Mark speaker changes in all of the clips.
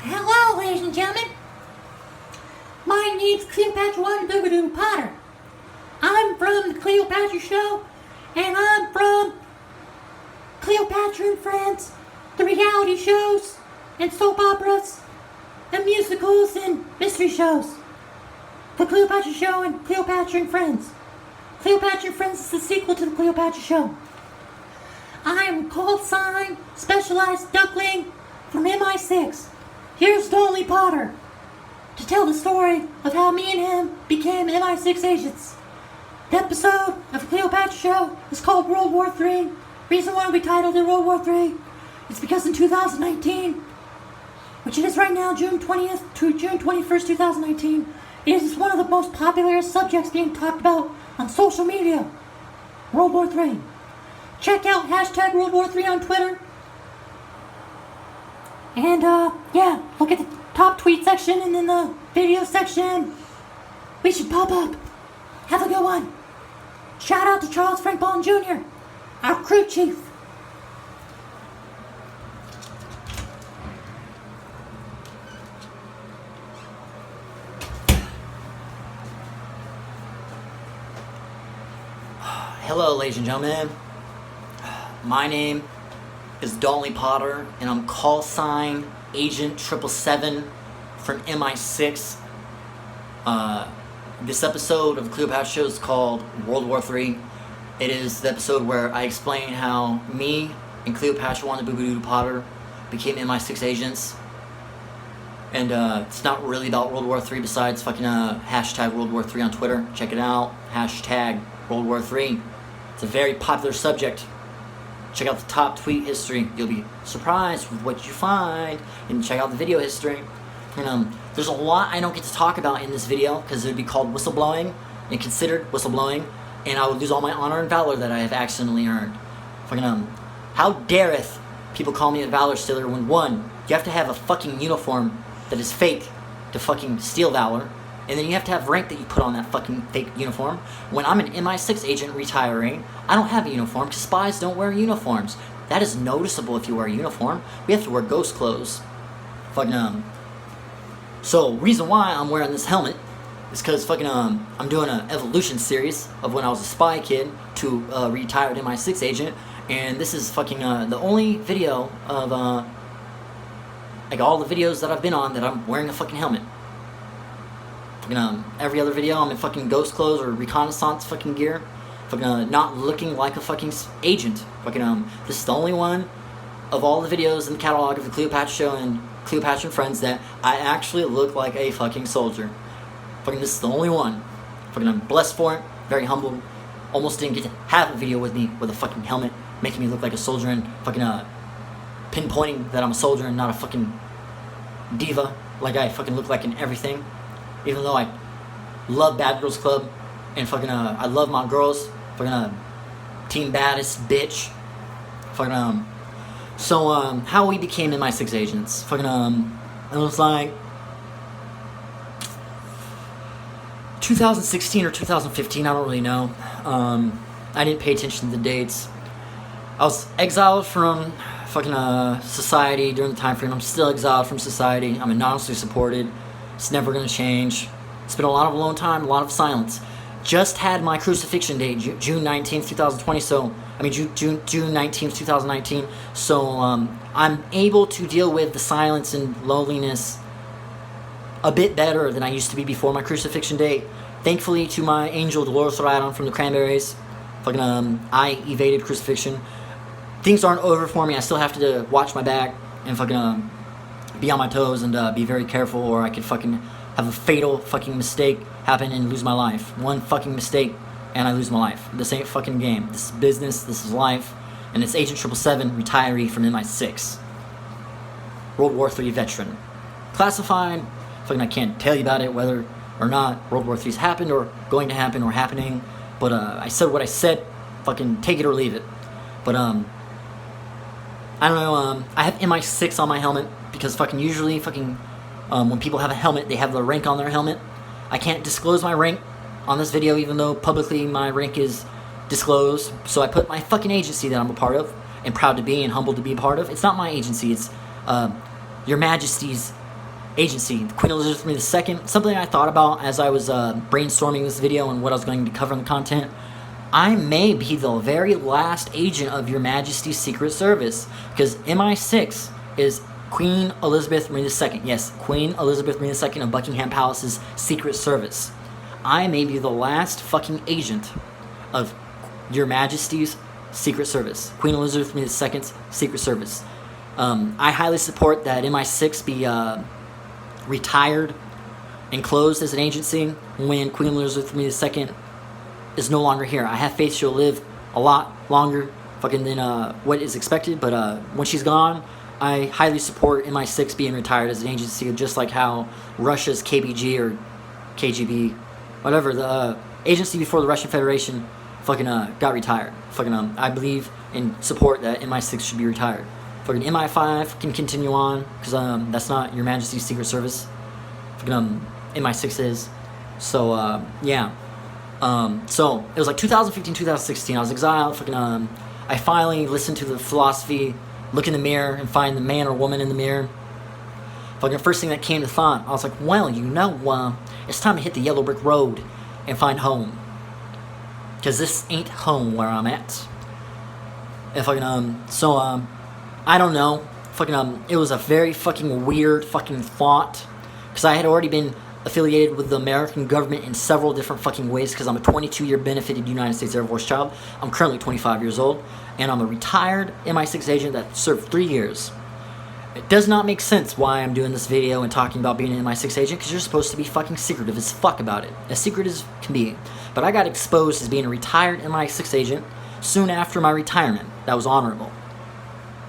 Speaker 1: Hello, ladies and gentlemen. My name's Cleopatra Potter. I'm from the Cleopatra Show, and I'm from Cleopatra and Friends, the reality shows, and soap operas, and musicals, and mystery shows. The Cleopatra Show and Cleopatra and Friends. Cleopatra and Friends is the sequel to the Cleopatra Show. I'm call sign Specialized Duckling from MI6. Here's Dolly Potter to tell the story of how me and him became MI6 agents. The episode of the Cleopatra Show is called World War III. Reason why we titled it World War III is because in 2019, which it is right now, June 20th to June 21st, 2019, it is one of the most popular subjects being talked about on social media. World War III. Check out hashtag World War III on Twitter. And, look at the top tweet section and then the video section. We should pop up. Have a good one. Shout out to Charles Frank Bond Jr., our crew chief.
Speaker 2: Hello, ladies and gentlemen. My name is Dolly Potter, and I'm call sign Agent 777 from MI6. This episode of the Cleopatra Show is called World War III. It is the episode where I explain how me and Cleopatra Potter became MI6 agents. And it's not really about World War III besides fucking hashtag World War III on Twitter. Check it out. Hashtag World War III. It's a very popular subject. Check out the top tweet history. You'll be surprised with what you find. And check out the video history. And there's a lot I don't get to talk about in this video because it would be called whistleblowing and considered whistleblowing, and I would lose all my honor and valor that I have accidentally earned. Fucking how dareth people call me a valor stealer when one, you have to have a fucking uniform that is fake to fucking steal valor, and then you have to have rank that you put on that fucking fake uniform. When I'm an MI6 agent retiring, I don't have a uniform because spies don't wear uniforms. That is noticeable if you wear a uniform. We have to wear ghost clothes. Fucking So, reason why I'm wearing this helmet is because fucking I'm doing an evolution series of when I was a spy kid to retired MI6 agent, and this is fucking the only video of like all the videos that I've been on that I'm wearing a fucking helmet. Fucking every other video I'm in fucking ghost clothes or reconnaissance fucking gear, fucking not looking like a fucking agent. Fucking this is the only one of all the videos in the catalog of the Cleopatra Show and Cleopatra and Friends that I actually look like a fucking soldier. Fucking this is the only one. Fucking I'm blessed for it, very humble. Almost didn't get to have a video with me with a fucking helmet, making me look like a soldier and fucking pinpointing that I'm a soldier and not a fucking diva like I fucking look like in everything. Even though I love Bad Girls Club and fucking I love my girls, fucking team baddest bitch. Fucking So, how we became MI6 agents. Fucking, it was like 2016 or 2015, I don't really know. I didn't pay attention to the dates. I was exiled from fucking society during the time frame. I'm still exiled from society. I'm anonymously supported. It's never gonna change. It's been a lot of alone time, a lot of silence. Just had my crucifixion date, June 19th, 2020, June 19th, 2019, so I'm able to deal with the silence and loneliness a bit better than I used to be before my crucifixion date. Thankfully to my angel Dolores Rodon from the Cranberries, fucking I evaded crucifixion. Things aren't over for me. I still have to watch my back and fucking be on my toes and be very careful, or I could fucking have a fatal fucking mistake happen and lose my life. One fucking mistake and I lose my life. This ain't fucking game. This is business, this is life, and it's Agent 777, retiree from MI6. World War III veteran. Classified, fucking I can't tell you about it, whether or not World War III's happened or going to happen or happening, but I said what I said, fucking take it or leave it. But I don't know, I have MI6 on my helmet, because fucking usually fucking when people have a helmet, they have the rank on their helmet. I can't disclose my rank on this video, even though publicly my rank is disclosed. So I put my fucking agency that I'm a part of, and proud to be and humbled to be a part of. It's not my agency, it's Your Majesty's agency, Queen Elizabeth II. Something I thought about as I was brainstorming this video and what I was going to cover in the content. I may be the very last agent of Your Majesty's Secret Service, because MI6 is Queen Elizabeth Marie II. Yes, Queen Elizabeth Marie II of Buckingham Palace's Secret Service. I may be the last fucking agent of Your Majesty's Secret Service. Queen Elizabeth Marie II's Secret Service. I highly support that MI6 be retired and closed as an agency when Queen Elizabeth Marie II is no longer here. I have faith she'll live a lot longer fucking than what is expected, but when she's gone, I highly support MI6 being retired as an agency, just like how Russia's KBG or KGB, whatever, the agency before the Russian Federation fucking got retired. Fucking I believe and support that MI6 should be retired. Fucking MI5 can continue on, because that's not Your Majesty's Secret Service. Fucking MI6 is. So yeah. So it was like 2015, 2016. I was exiled. Fucking I finally listened to the philosophy. Look in the mirror and find the man or woman in the mirror. Fucking first thing that came to thought, I was like, well, you know, it's time to hit the yellow brick road and find home. Because this ain't home where I'm at. And fucking so I don't know. Fucking it was a very fucking weird fucking thought, because I had already been affiliated with the American government in several different fucking ways, because I'm a 22-year benefited United States Air Force child. I'm currently 25 years old, and I'm a retired MI6 agent that served 3 years. It does not make sense why I'm doing this video and talking about being an MI6 agent, because you're supposed to be fucking secretive as fuck about it. As secret as can be. But I got exposed as being a retired MI6 agent soon after my retirement. That was honorable.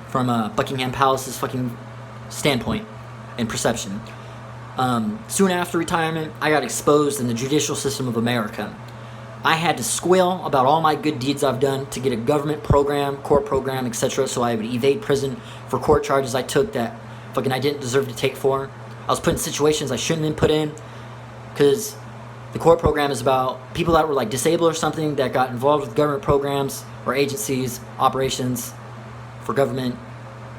Speaker 2: From Buckingham Palace's fucking standpoint and perception. Soon after retirement, I got exposed in the judicial system of America. I had to squeal about all my good deeds I've done to get a government program, court program, etc. so I would evade prison for court charges I took that fucking I didn't deserve to take for. I was put in situations I shouldn't have been put in, because the court program is about people that were like disabled or something that got involved with government programs or agencies, operations for government,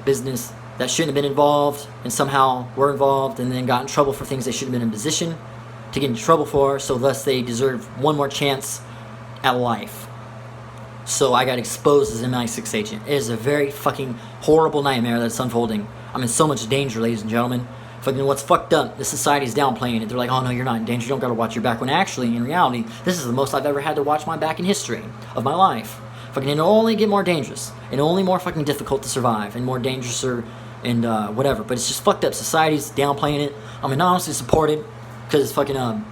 Speaker 2: business, that shouldn't have been involved and somehow were involved and then got in trouble for things they shouldn't have been in position to get in trouble for, so thus they deserve one more chance at life. So I got exposed as an MI6 agent. It is a very fucking horrible nightmare that's unfolding. I'm in so much danger, ladies and gentlemen. Fucking what's fucked up, the society's downplaying it. They're like, oh no, you're not in danger, you don't gotta watch your back, when actually, in reality, this is the most I've ever had to watch my back in history of my life. Fucking it'll only get more dangerous, and only more fucking difficult to survive, and more dangerous and whatever. But it's just fucked up. Society's downplaying it. I'm enormously supported, because fucking I'm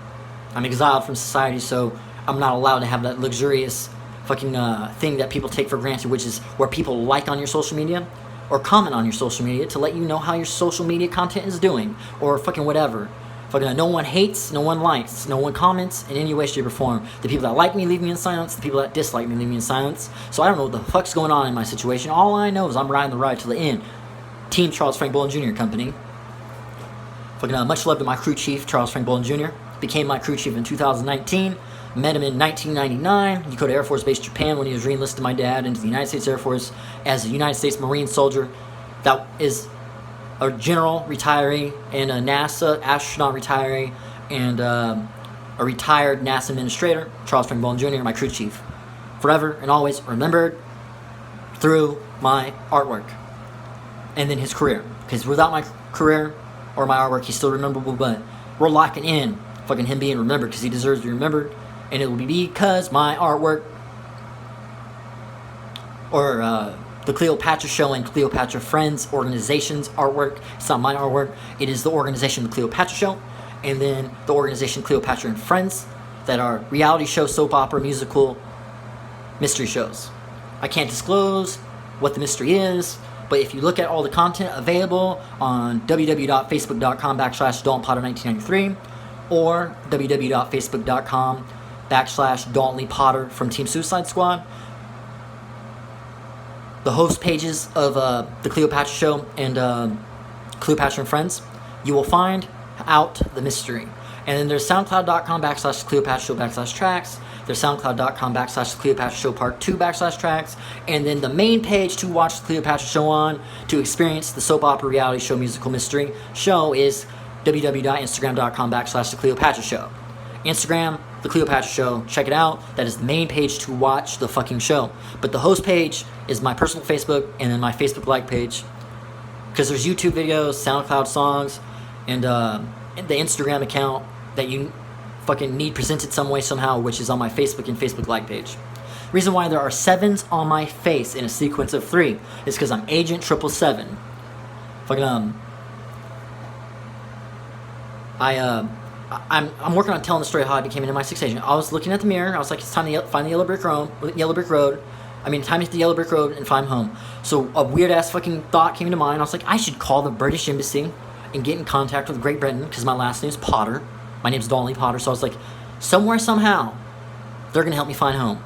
Speaker 2: exiled from society, so I'm not allowed to have that luxurious fucking thing that people take for granted, which is where people like on your social media or comment on your social media to let you know how your social media content is doing, or fucking whatever. Fucking no one hates, no one likes, no one comments in any way, shape, or form. The people that like me leave me in silence. The people that dislike me leave me in silence. So I don't know what the fuck's going on in my situation. All I know is I'm riding the ride to the end. Team Charles Frank Bolin Jr. Company. Fucking much love to my crew chief, Charles Frank Bolin Jr. Became my crew chief in 2019. Met him in 1999. Dakota Air Force Base, Japan, when he was re-enlisted my dad into the United States Air Force as a United States Marine soldier. That is a general retiree and a NASA astronaut retiree and a retired NASA administrator, Charles Frank Bolin Jr., my crew chief. Forever and always remembered through my artwork. And then his career. Because without my career or my artwork, he's still rememberable, but we're locking in fucking him being remembered, because he deserves to be remembered. And it will be because my artwork, or the Cleopatra Show and Cleopatra Friends organization's artwork. It's not my artwork. It is the organization, the Cleopatra Show, and then the organization Cleopatra and Friends, that are reality show, soap opera, musical, mystery shows. I can't disclose what the mystery is, but if you look at all the content available on www.facebook.com/DaltonPotter1993 or www.facebook.com/DaltonLeePotter from Team Suicide Squad, the host pages of the Cleopatra Show and Cleopatra and Friends, you will find out the mystery. And then there's SoundCloud.com/Cleopatra Show /tracks. There's SoundCloud.com/Cleopatra Show Part 2 /tracks. And then the main page to watch the Cleopatra Show on, to experience the soap opera reality show musical mystery show, is www.instagram.com/The Cleopatra Show. Instagram, The Cleopatra Show. Check it out. That is the main page to watch the fucking show. But the host page is my personal Facebook and then my Facebook like page. Because there's YouTube videos, SoundCloud songs, and the Instagram account that you fucking need presented some way, somehow, which is on my Facebook and Facebook like page. Reason why there are 7s on my face in a sequence of 3 is because I'm Agent 777. Fucking I'm working on telling the story of how I became an MI6 agent. I was looking at the mirror. I was like, it's time to find the yellow brick road. Time to hit the yellow brick road and find home. So a weird ass fucking thought came to mind. I was like, I should call the British Embassy and get in contact with Great Britain because my last name is Potter. My name's Dolly Potter. So I was like, somewhere, somehow, they're gonna help me find home.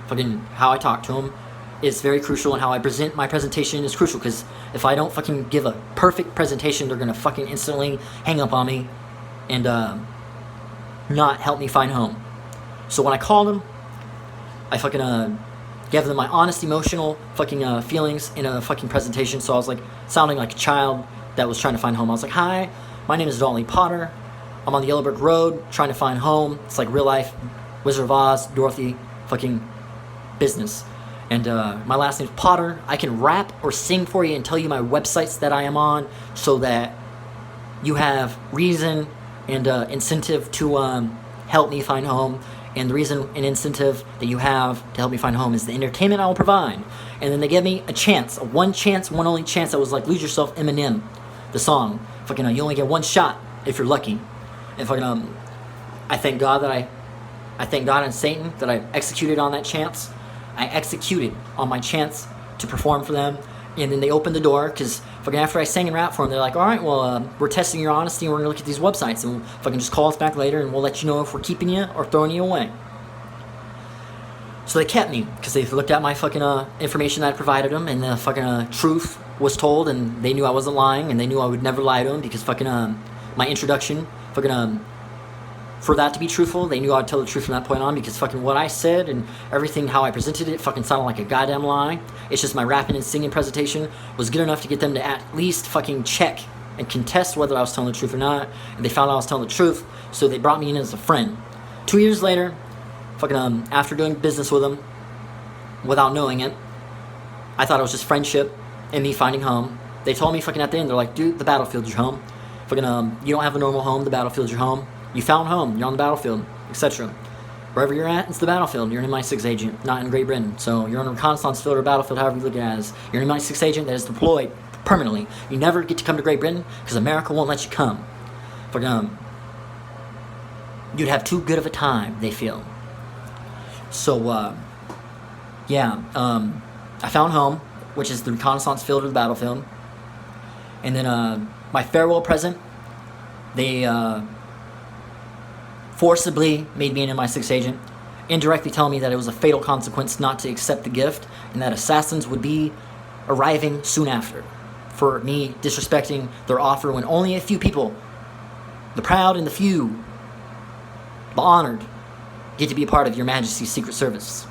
Speaker 2: Fucking how I talk to them is very crucial, and how I present my presentation is crucial, because if I don't fucking give a perfect presentation, they're gonna fucking instantly hang up on me and not help me find home. So when I called them, I fucking gave them my honest emotional fucking feelings in a fucking presentation. So I was like sounding like a child that was trying to find home. I was like, hi, my name is Dolly Potter. I'm on the Yellow Brick Road trying to find home. It's like real life Wizard of Oz, Dorothy fucking business. And my last name's Potter. I can rap or sing for you and tell you my websites that I am on, so that you have reason and incentive to help me find home. And the reason and incentive that you have to help me find home is the entertainment I will provide. And then they give me a chance, one only chance. That was like Lose Yourself, Eminem, the song. Fucking you only get one shot if you're lucky. And fucking I thank God and Satan that I executed on that chance. I executed on my chance to perform for them. And then they opened the door, because fucking after I sang and rapped for them, they're like, all right, well, we're testing your honesty, and we're going to look at these websites, and fucking just call us back later, and we'll let you know if we're keeping you or throwing you away. So they kept me, because they looked at my fucking information that I provided them, and the fucking truth was told, and they knew I wasn't lying, and they knew I would never lie to them, because fucking my introduction, fucking for that to be truthful, they knew I'd tell the truth from that point on, because fucking what I said and everything, how I presented it, fucking sounded like a goddamn lie. It's just my rapping and singing presentation was good enough to get them to at least fucking check and contest whether I was telling the truth or not. And they found out I was telling the truth, so they brought me in as a friend. 2 years later, fucking after doing business with them, without knowing it, I thought it was just friendship and me finding home. They told me fucking at the end, they're like, dude, the battlefield's your home. Fucking you don't have a normal home, the battlefield's your home. You found home, you're on the battlefield, etc. Wherever you're at, it's the battlefield. You're an MI6 agent, not in Great Britain. So you're on a reconnaissance field or battlefield, however you look at it as. You're an MI6 agent that is deployed permanently. You never get to come to Great Britain because America won't let you come. Fucking you'd have too good of a time, they feel. So I found home, which is the reconnaissance field or the battlefield. And then my farewell present, they forcibly made me an MI6 agent, indirectly telling me that it was a fatal consequence not to accept the gift, and that assassins would be arriving soon after, for me disrespecting their offer when only a few people, the proud and the few, the honored, get to be a part of your Majesty's Secret Service.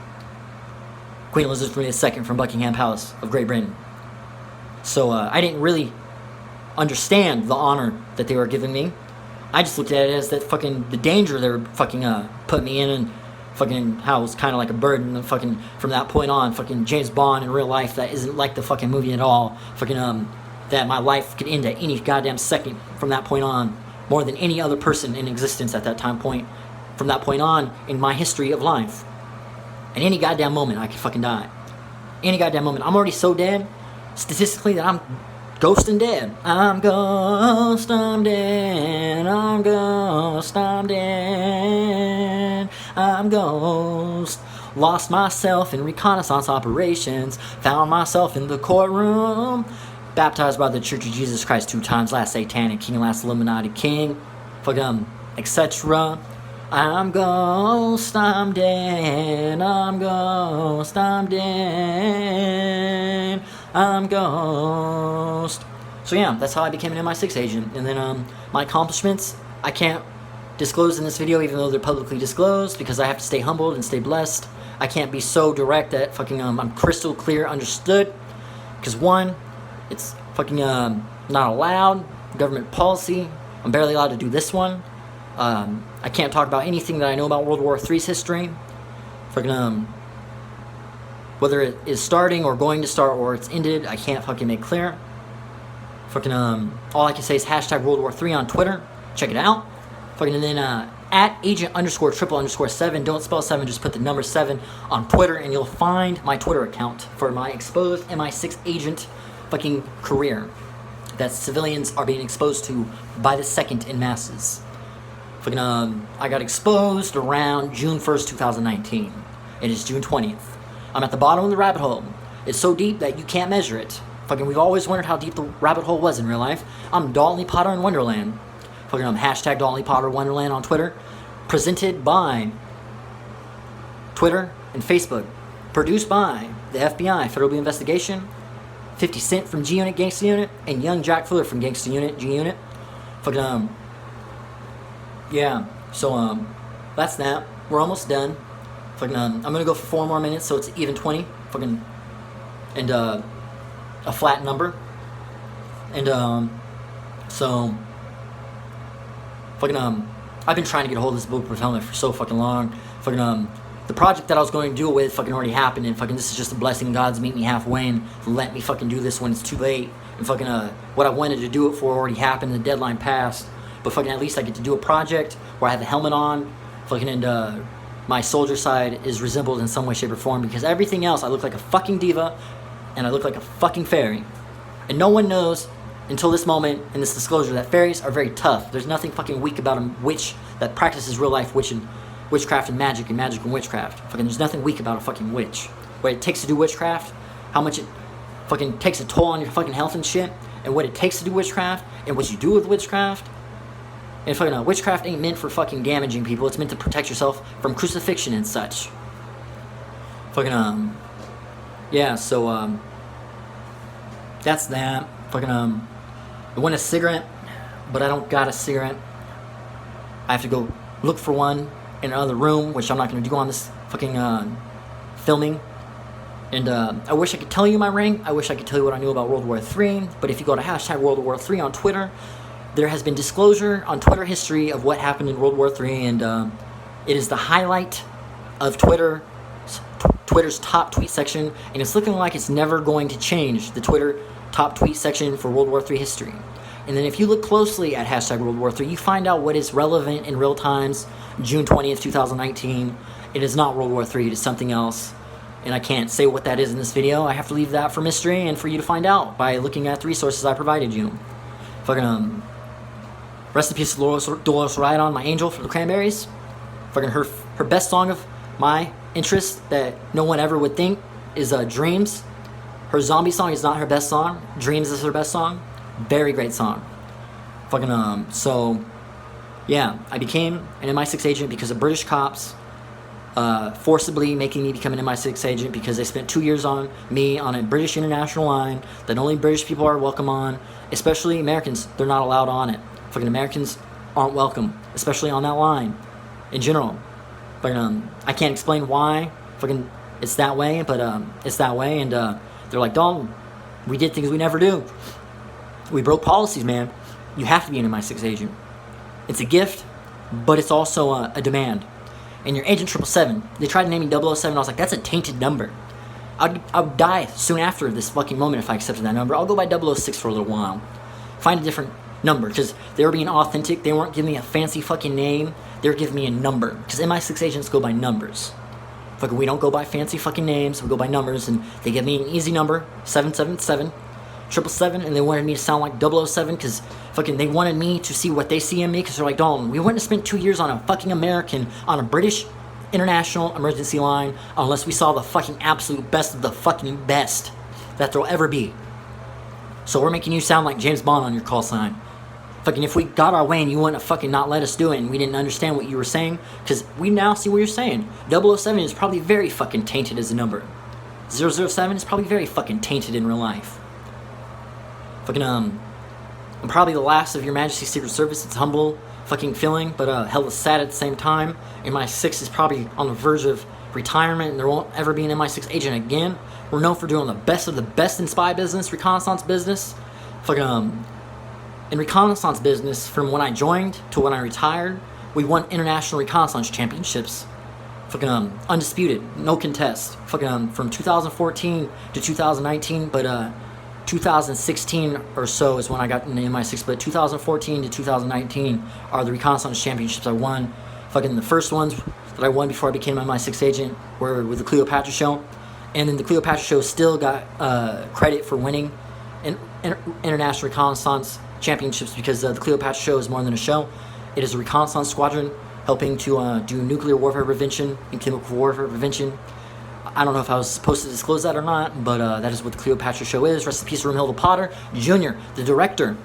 Speaker 2: Queen Elizabeth II from Buckingham Palace of Great Britain. So I didn't really understand the honor that they were giving me. I just looked at it as that fucking the danger they were fucking putting me in, and fucking how it was kind of like a burden. And fucking from that point on, fucking James Bond in real life, that isn't like the fucking movie at all. Fucking that my life could end at any goddamn second from that point on, more than any other person in existence at that time point. From that point on in my history of life, at any goddamn moment I could fucking die. Any goddamn moment. I'm already so dead statistically that I'm ghost and dead. I'm ghost, I'm dead. I'm ghost, I'm dead. I'm ghost. Lost myself in reconnaissance operations. Found myself in the courtroom. Baptized by the Church of Jesus Christ 2 times. Last Satanic King, last Illuminati King. Fucking etc. I'm ghost, I'm dead. I'm ghost, I'm dead. I'm ghost. So yeah, that's how I became an MI6 agent. And then my accomplishments, I can't disclose in this video, even though they're publicly disclosed, because I have to stay humbled and stay blessed. I can't be so direct that fucking I'm crystal clear understood, because one, it's fucking not allowed, government policy, I'm barely allowed to do this one. I can't talk about anything that I know about World War III's history. Fucking, whether it is starting or going to start or it's ended, I can't fucking make clear. Fucking, all I can say is hashtag World War III on Twitter. Check it out. Fucking, and then, at agent_triple_7. Don't spell 7, just put the number 7 on Twitter, and you'll find my Twitter account for my exposed MI6 agent fucking career that civilians are being exposed to by the second in masses. Fucking, I got exposed around June 1st, 2019. It is June 20th. I'm at the bottom of the rabbit hole. It's so deep that you can't measure it. Fucking, we've always wondered how deep the rabbit hole was in real life. I'm Dalton Lee Potter in Wonderland. Fucking, hashtag Dalton Lee Potter Wonderland on Twitter. Presented by Twitter and Facebook. Produced by the FBI, Federal Bureau of Investigation. 50 Cent from G-Unit, Gangsta Unit. And Young Jack Fuller from Gangsta Unit, G-Unit. Fucking, yeah. So, that's that. We're almost done. Fucking, I'm gonna go for 4 more minutes, so it's even 20. Fucking, and, a flat number. And, so, fucking, I've been trying to get a hold of this bulletproof helmet for so fucking long. Fucking, the project that I was going to do it with fucking already happened, and fucking this is just a blessing. God's meet me halfway and let me fucking do this when it's too late. And fucking, what I wanted to do it for already happened, the deadline passed. But fucking at least I get to do a project where I have the helmet on. Fucking, and, my soldier side is resembled in some way, shape, or form, because everything else, I look like a fucking diva, and I look like a fucking fairy. And no one knows until this moment in this disclosure that fairies are very tough. There's nothing fucking weak about a witch that practices real life witchcraft and magic and witchcraft. Fucking, there's nothing weak about a fucking witch. What it takes to do witchcraft, how much it fucking takes a toll on your fucking health and shit, and what it takes to do witchcraft, and what you do with witchcraft. And fucking, witchcraft ain't meant for fucking damaging people. It's meant to protect yourself from crucifixion and such. Fucking, yeah, so, that's that. Fucking, I want a cigarette, but I don't got a cigarette. I have to go look for one in another room, which I'm not going to do on this fucking, filming. And, I wish I could tell you my rank. I wish I could tell you what I knew about World War III. But if you go to hashtag World War III on Twitter, there has been disclosure on Twitter history of what happened in World War III, and it is the highlight of Twitter's top tweet section, and it's looking like it's never going to change, the Twitter top tweet section for World War III history. And then if you look closely at hashtag World War III, you find out what is relevant in real times, June 20th, 2019. It is not World War III, it is something else. And I can't say what that is in this video. I have to leave that for mystery and for you to find out by looking at the resources I provided you. Fucking, rest in peace to Dolores Rydon, my angel, for the Cranberries. Fucking, her best song of my interest that no one ever would think is Dreams. Her zombie song is not her best song. Dreams is her best song. Very great song. Fucking, so, yeah, I became an MI6 agent because of British cops forcibly making me become an MI6 agent because they spent 2 years on me on a British international line that only British people are welcome on, especially Americans. They're not allowed on it. Fucking Americans aren't welcome, especially on that line in general. But I can't explain why fucking it's that way, but it's that way. And they're like, Dalton, we did things we never do. We broke policies, man. You have to be an MI6 agent. It's a gift, but it's also a demand. And you're Agent 777. They tried to name me 007. I was like, that's a tainted number. I would die soon after this fucking moment if I accepted that number. I'll go by 006 for a little while. Find a different number, because they were being authentic. They weren't giving me a fancy fucking name. They were giving me a number, because MI6 agents go by numbers. Fucking, we don't go by fancy fucking names. We go by numbers, and they give me an easy number, 777, 777, and they wanted me to sound like 007, because fucking they wanted me to see what they see in me, because they're like, Dalton, we wouldn't have spent 2 years on a fucking American, on a British international emergency line, unless we saw the fucking absolute best of the fucking best that there'll ever be. So we're making you sound like James Bond on your call sign. Fucking, if we got our way and you wouldn't have fucking not let us do it and we didn't understand what you were saying, because we now see what you're saying. 007 is probably very fucking tainted as a number. 007 is probably very fucking tainted in real life. Fucking, I'm probably the last of your Majesty's Secret Service. It's humble fucking feeling, but hella sad at the same time. MI6 is probably on the verge of retirement, and there won't ever be an MI6 agent again. We're known for doing the best of the best in spy business, reconnaissance business. Fucking, in reconnaissance business, from when I joined to when I retired, we won international reconnaissance championships. Fucking undisputed, no contest. Fucking from 2014 to 2019, but 2016 or so is when I got in the MI6. But 2014 to 2019 are the reconnaissance championships I won. Fucking the first ones that I won before I became an MI6 agent were with the Cleopatra show, and then the Cleopatra show still got credit for winning international reconnaissance championships because the Cleopatra show is more than a show. It is a reconnaissance squadron helping to do nuclear warfare prevention and chemical warfare prevention. I don't know if I was supposed to disclose that or not, but that is what the Cleopatra show is. Rest in peace to Roomhilda Potter Jr., the director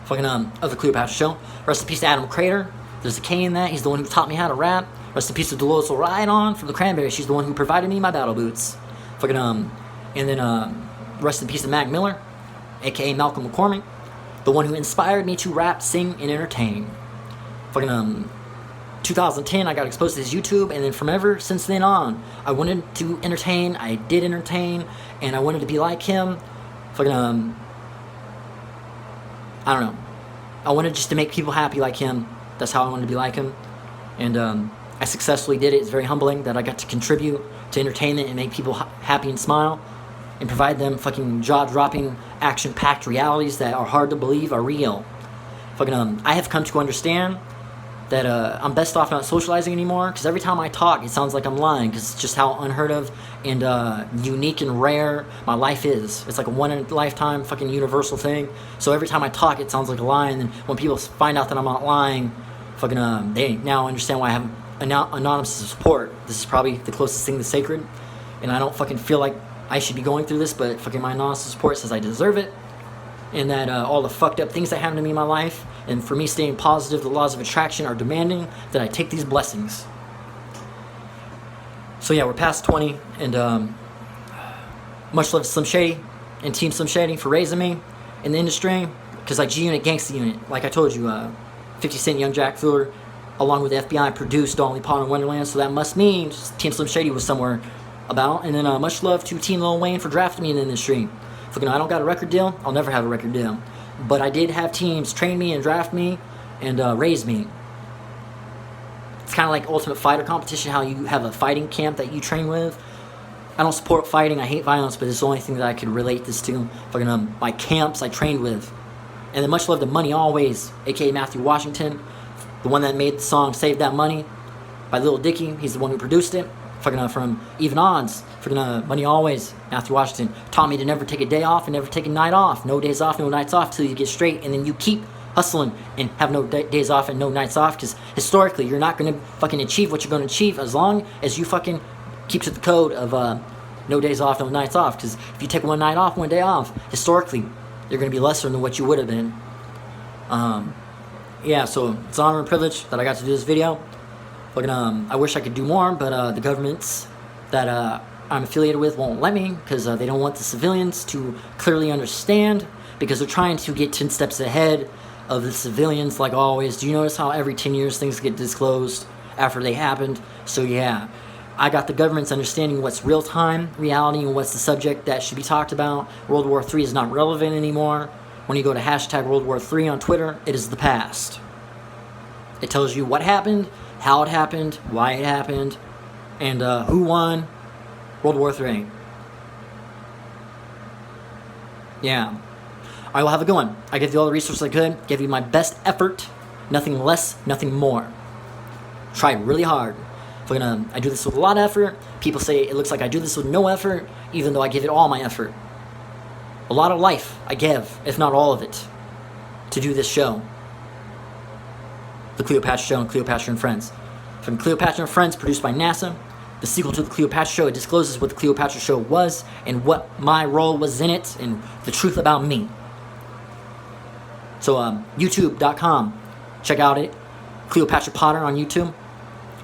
Speaker 2: of the Cleopatra show. Rest in peace to Adam Crater. There's a K in that. He's the one who taught me how to rap. Rest in peace to Dolores O'Riordan from the Cranberries. She's the one who provided me my battle boots. And then rest in peace to Mac Miller, aka Malcolm McCormick, the one who inspired me to rap, sing, and entertain. 2010, I got exposed to his YouTube, and then from ever since then on, I wanted to entertain. I did entertain, and I wanted to be like him. I don't know. I wanted just to make people happy like him. That's how I wanted to be like him, and I successfully did it. It's very humbling that I got to contribute to entertainment and make people happy and smile, and provide them fucking jaw-dropping, action-packed realities that are hard to believe are real. I have come to understand that I'm best off not socializing anymore, because every time I talk, it sounds like I'm lying, because it's just how unheard of and unique and rare my life is. It's like a one-in-a-lifetime fucking universal thing. So every time I talk, it sounds like a lie, and then when people find out that I'm not lying, they now understand why I have anonymous support. This is probably the closest thing to sacred, and I don't fucking feel like I should be going through this, but fucking my anonymous support says I deserve it, and that all the fucked up things that happen to me in my life, and for me staying positive, the laws of attraction are demanding that I take these blessings. So yeah, we're past 20, and much love to Slim Shady and Team Slim Shady for raising me in the industry, because like G-Unit, Gangsta Unit, like I told you, 50 Cent, Young Jack Fuller, along with the FBI, produced Dolly Parton in Wonderland, so that must mean Team Slim Shady was somewhere about. And then much love to Team Lil Wayne for drafting me in the industry. I don't got a record deal, I'll never have a record deal, but I did have teams train me and draft me and raise me. It's kind of like Ultimate Fighter competition, how you have a fighting camp that you train with. I don't support fighting, I hate violence, but it's the only thing that I could relate this to. My camps I trained with. And then much love to Money Always, aka Matthew Washington, the one that made the song Save That Money by Lil Dicky. He's the one who produced it. From Even Odds, Money Always, Matthew Washington, taught me to never take a day off and never take a night off. No days off, no nights off, till you get straight, and then you keep hustling and have no days off and no nights off, because historically, you're not going to fucking achieve what you're going to achieve as long as you fucking keep to the code of no days off, no nights off, because if you take one night off, one day off, historically, you're going to be lesser than what you would have been. Yeah, so it's an honor and privilege that I got to do this video. I wish I could do more, but the governments that I'm affiliated with won't let me, because they don't want the civilians to clearly understand, because they're trying to get 10 steps ahead of the civilians, like always. Do you notice how every 10 years things get disclosed after they happened? So yeah, I got the government's understanding what's real-time reality and what's the subject that should be talked about. World War III is not relevant anymore. When you go to hashtag World War III on Twitter, it is the past. It tells you what happened, how it happened, why it happened, and who won World War III. Yeah. I will have a good one. I gave you all the resources I could, gave you my best effort, nothing less, nothing more. Tried really hard. I do this with a lot of effort. People say it looks like I do this with no effort, even though I give it all my effort. A lot of life I give, if not all of it, to do this show. The Cleopatra Show and Cleopatra and Friends. From Cleopatra and Friends, produced by NASA. The sequel to the Cleopatra Show, it discloses what the Cleopatra Show was and what my role was in it and the truth about me. So, YouTube.com. Check out it. Cleopatra Potter on YouTube.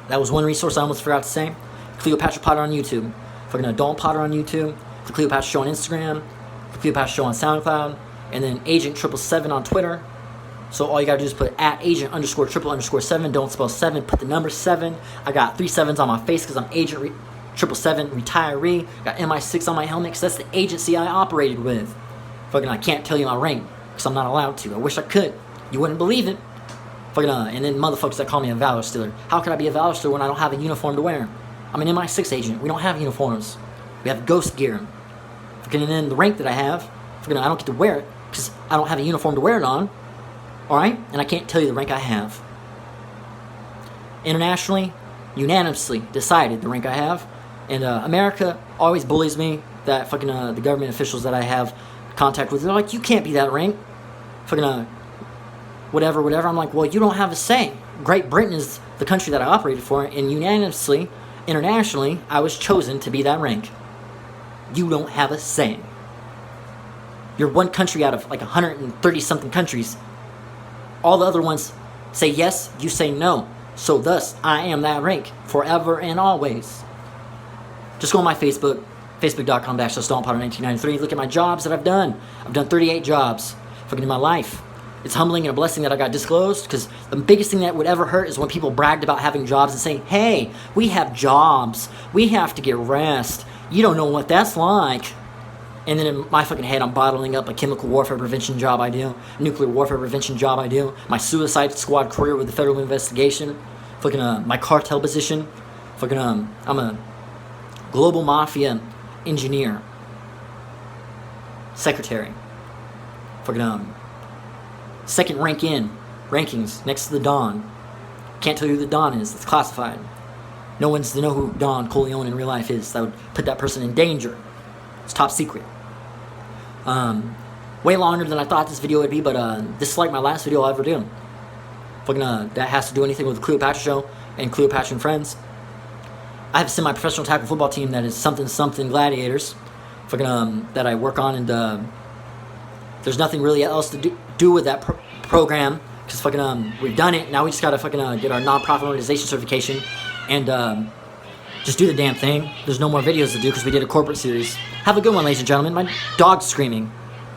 Speaker 2: That was one resource I almost forgot to say. Cleopatra Potter on YouTube. Fucking Adult Potter on YouTube. The Cleopatra Show on Instagram. The Cleopatra Show on SoundCloud. And then Agent 777 on Twitter. So all you gotta do is put @agent_triple_7. Don't spell 7. Put the number 7. I got 3 7s on my face because I'm Agent 777 retiree. Got MI6 on my helmet because that's the agency I operated with. I can't tell you my rank. because I'm not allowed to. I wish I could. You wouldn't believe it. Fucking and then motherfuckers that call me a valor stealer. How could I be a valor stealer when I don't have a uniform to wear? I'm an MI6 agent. We don't have uniforms. We have ghost gear. Fucking and then the rank that I have, fucking I don't get to wear it because I don't have a uniform to wear it on. All right, and I can't tell you the rank I have. Internationally, unanimously decided the rank I have, and America always bullies me. That fucking the government officials that I have contact with, they're like, you can't be that rank. Fucking whatever. I'm like, well, you don't have a say. Great Britain is the country that I operated for, and unanimously, internationally, I was chosen to be that rank. You don't have a say. You're one country out of like 130 something countries. All the other ones say yes, you say no. So thus, I am that rank forever and always. Just go on my Facebook, facebook.com/StonePotter1993. Look at my jobs that I've done. I've done 38 jobs fucking in my life. It's humbling and a blessing that I got disclosed, because the biggest thing that would ever hurt is when people bragged about having jobs and saying, hey, we have jobs. We have to get rest. You don't know what that's like. And then in my fucking head, I'm bottling up a chemical warfare prevention job I do, nuclear warfare prevention job I do, my suicide squad career with the federal investigation, fucking my cartel position, fucking I'm a global mafia engineer, secretary, fucking second rank in rankings next to the Don. Can't tell you who the Don is. It's classified. No one's to know who Don Corleone in real life is. That would put that person in danger. It's top secret. Way longer than I thought this video would be, but this is like my last video I'll ever do. Fucking that has to do anything with the Cleopatra show and Cleopatra and Friends. I have a semi-professional tackle football team that is something gladiators. Fucking that I work on, and there's nothing really else to do with that program, because fucking we've done it. Now we just gotta fucking get our non-profit organization certification and just do the damn thing. There's no more videos to do because we did a corporate series. Have a good one, ladies and gentlemen. My dog's screaming.